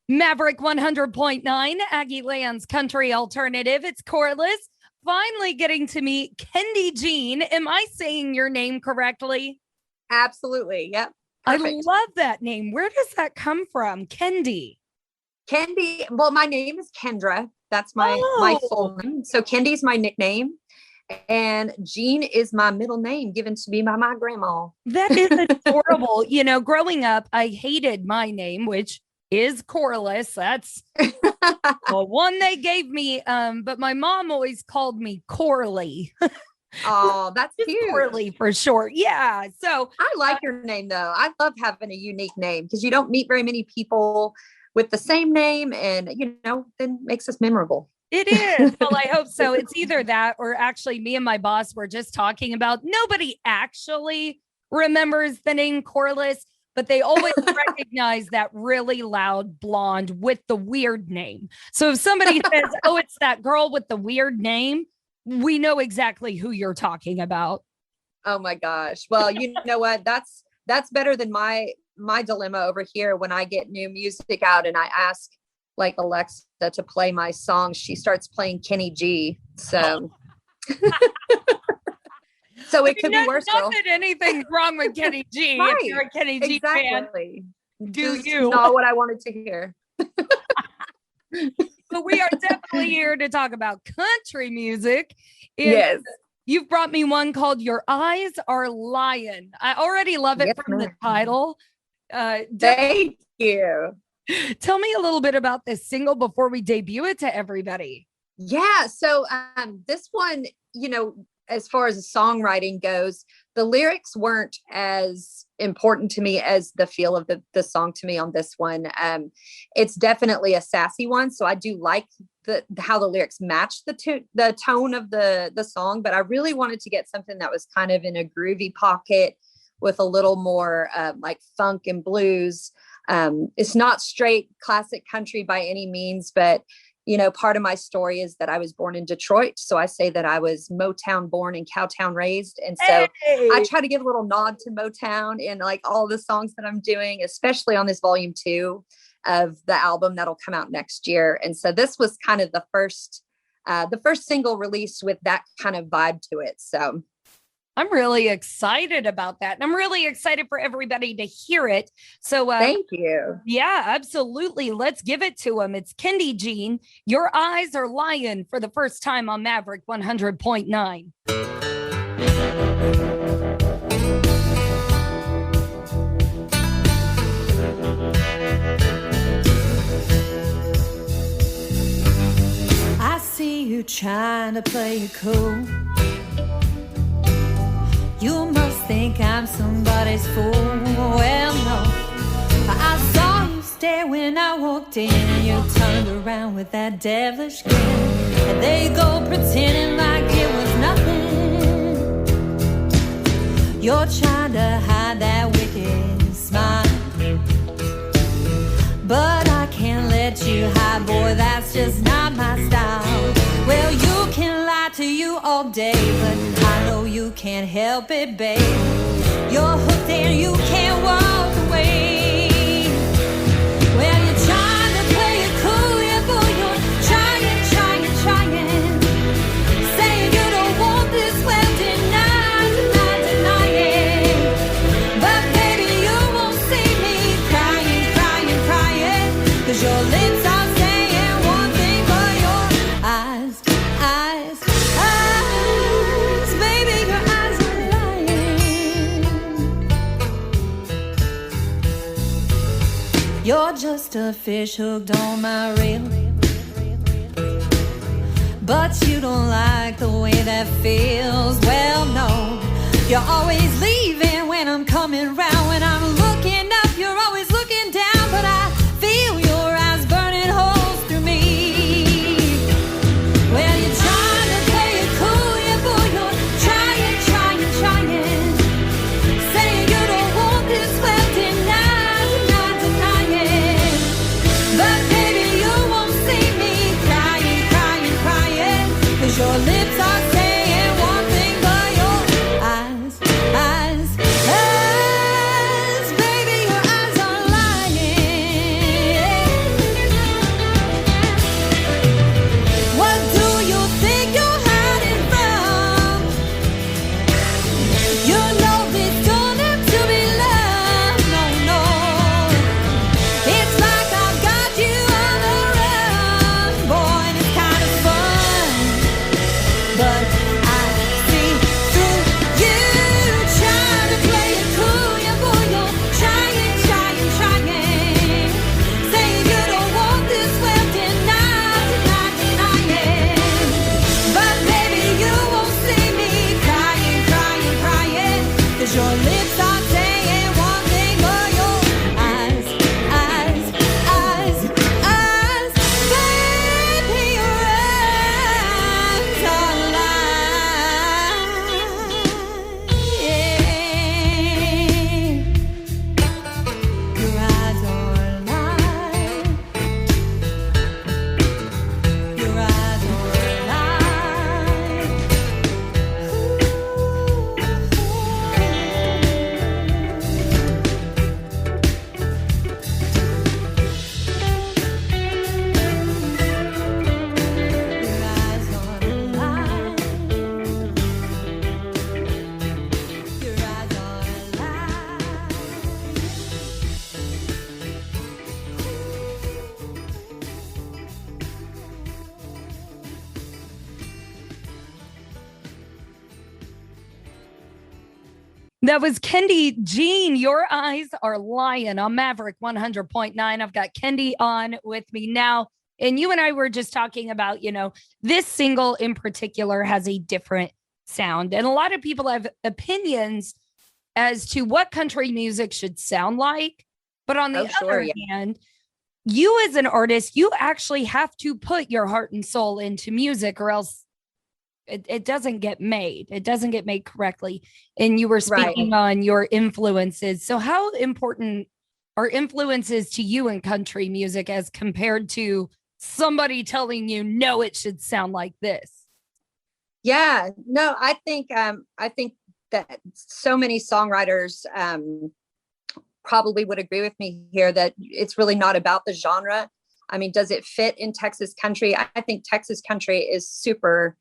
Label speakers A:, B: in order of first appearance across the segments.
A: Maverick 100.9, Aggie Land's country alternative. It's Corliss. Finally getting to meet Kendi Jean. Am I saying your name correctly?
B: Absolutely. Yep. Perfect.
A: I love that name. Where does that come from? Kendi.
B: Kendi. Well, my name is Kendra. That's my full name. So Kendi's my nickname. And Jean is my middle name given to me by my grandma.
A: That is adorable. Growing up, I hated my name, which is Corliss. That's the one they gave me. But my mom always called me Corley.
B: Oh, that's cute.
A: Corley for short. Yeah. So
B: I like your name though. I love having a unique name because you don't meet very many people with the same name, and then makes us memorable.
A: It is. Well, I hope so. It's either that or actually me and my boss were just talking about nobody actually remembers the name Corliss, but they always recognize that really loud blonde with the weird name. So if somebody says, oh, it's that girl with the weird name, we know exactly who you're talking about.
B: Oh my gosh. Well, you know what? That's better than my dilemma over here when I get new music out and I ask like Alexa to play my song. She starts playing Kenny G. So so it could be worse.
A: Not that anything's wrong with Kenny G.
B: Right.
A: If you're a Kenny G fan,
B: do you? Not what I wanted to hear.
A: But we are definitely here to talk about country music.
B: Yes.
A: You've brought me one called Your Eyes Are Lying. I already love it from the title.
B: Thank you.
A: Tell me a little bit about this single before we debut it to everybody.
B: Yeah. So this one, as far as the songwriting goes, the lyrics weren't as important to me as the feel of the song to me on this one. It's definitely a sassy one. So I do like how the lyrics match the tone of the song, but I really wanted to get something that was kind of in a groovy pocket with a little more like funk and blues. It's not straight classic country by any means, but part of my story is that I was born in Detroit. So I say that I was Motown born and Cowtown raised. And so I try to give a little nod to Motown in like all the songs that I'm doing, especially on this volume 2 of the album that'll come out next year. And so this was kind of the first single released with that kind of vibe to it. So
A: I'm really excited about that. And I'm really excited for everybody to hear it. So
B: thank you.
A: Yeah, absolutely. Let's give it to them. It's Kendi Jean. Your Eyes Are Lying for the first time on Maverick 100.9.
C: I see you trying to play it cool. You must think I'm somebody's fool. Well, no, I saw you stare when I walked in, and you turned around with that devilish grin, and there you go pretending like it was nothing. You're trying to hide that wicked smile, but I can't let you hide, boy, that's just not my style. Well, you can lie to you all day, but I know you can't help it, babe. You're hooked and you can't walk away. Well, you're trying to play it cool, yeah, boy, you're trying. Saying you don't want this, well, deny it. But baby, you won't see me crying, 'cause your lips are saying one thing, but your eyes, baby, your eyes are lying. You're just a fish hooked on my reel, but you don't like the way that feels. Well, no, you're always leaving when I'm coming round. When I'm looking up, you're always looking down, but I feel your eyes burning holes through me. Well, you're trying to play it cool, yeah, boy, you're trying. Saying you don't want this, well, deny it. But baby, you won't see me crying, 'cause your lips are saying one thing, but your eyes,
A: That was Kendi Jean. Your eyes are lying on Maverick 100.9. I've got Kendi on with me now. And you and I were just talking about, this single in particular has a different sound. And a lot of people have opinions as to what country music should sound like. But on the other hand, you as an artist, you actually have to put your heart and soul into music, or else it doesn't get made. It doesn't get made correctly. And you were speaking on your influences. So how important are influences to you in country music as compared to somebody telling you, no, it should sound like this?
B: Yeah, no, I think that so many songwriters probably would agree with me here that it's really not about the genre. I mean, does it fit in Texas country? I think Texas country is super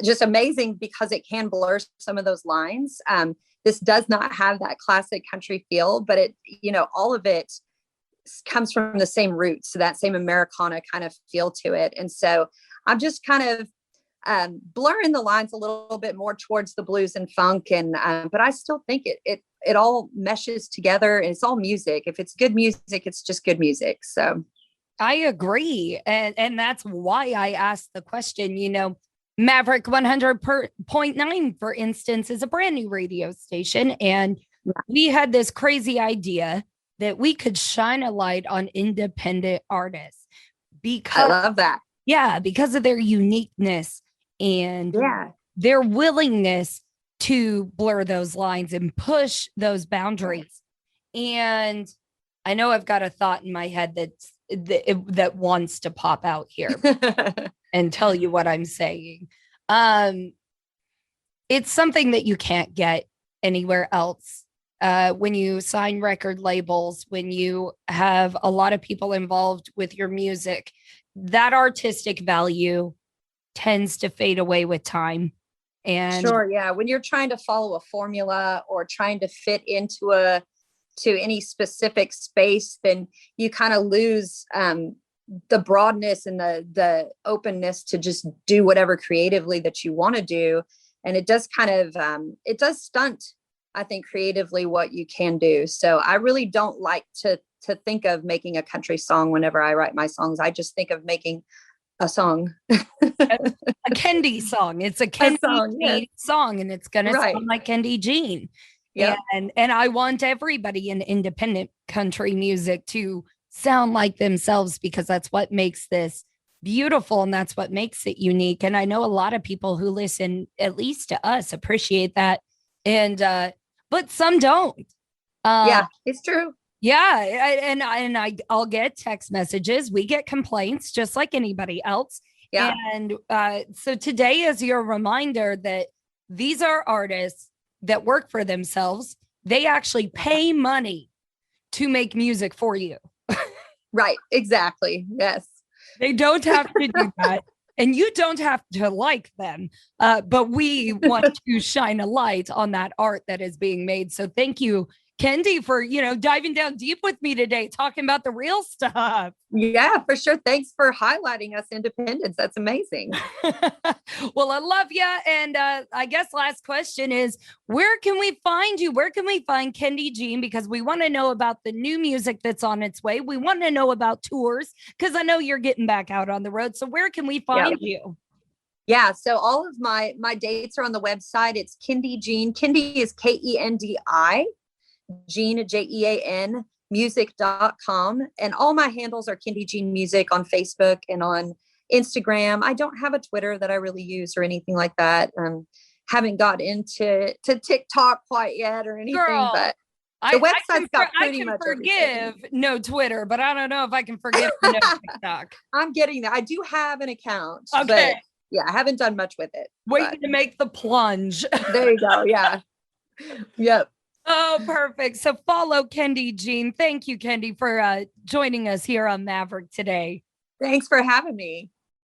B: just amazing because it can blur some of those lines. This does not have that classic country feel, but it, all of it comes from the same roots, so that same Americana kind of feel to it. And so I'm just kind of blurring the lines a little bit more towards the blues and funk. And but I still think it all meshes together, and it's all music. If it's good music, it's just good music. So
A: I agree. And that's why I asked the question. Maverick 100.9, for instance, is a brand new radio station. And we had this crazy idea that we could shine a light on independent artists because
B: I love that.
A: Yeah, because of their uniqueness and their willingness to blur those lines and push those boundaries. And I know I've got a thought in my head that wants to pop out here and tell you what I'm saying. It's something that you can't get anywhere else. When you sign record labels, when you have a lot of people involved with your music, that artistic value tends to fade away with time. And
B: sure, yeah. When you're trying to follow a formula or trying to fit into any specific space, then you kind of lose the broadness and the openness to just do whatever creatively that you want to do. And it does kind of it does stunt, I think, creatively what you can do. So I really don't like to think of making a country song whenever I write my songs. I just think of making a song.
A: a Kendi song. It's a Kendi song, and it's going to sound like Kendi Jean. Yep. And I want everybody in independent country music to sound like themselves, because that's what makes this beautiful and that's what makes it unique. And I know a lot of people who listen, at least to us, appreciate that. And but some don't.
B: Yeah, it's true.
A: Yeah. I'll get text messages. We get complaints just like anybody else. Yeah. And so today is your reminder that these are artists that work for themselves. They actually pay money to make music for you.
B: Right. Exactly. Yes.
A: They don't have to do that. And you don't have to like them. But we want to shine a light on that art that is being made. So thank you, Kendi, for, diving down deep with me today, talking about the real stuff.
B: Yeah, for sure. Thanks for highlighting us independents. That's amazing.
A: Well, I love you. And I guess last question is, where can we find you? Where can we find Kendi Jean? Because we want to know about the new music that's on its way. We want to know about tours, because I know you're getting back out on the road. So where can we find you?
B: Yeah. So all of my dates are on the website. It's Kendi Jean. Kendi is Kendi. Jean, Jean, music.com. And all my handles are Kendi Jean Music on Facebook and on Instagram. I don't have a Twitter that I really use or anything like that. Haven't got into TikTok quite yet or anything, but the website's got pretty much everything.
A: No Twitter, but I don't know if I can forgive no TikTok.
B: I'm getting there. I do have an account.
A: Okay.
B: But yeah, I haven't done much with it.
A: Waiting to make the plunge.
B: There you go. Yeah. Yep.
A: Oh, perfect. So follow Kendi Jean. Thank you, Kendi, for joining us here on Maverick today.
B: Thanks for having me.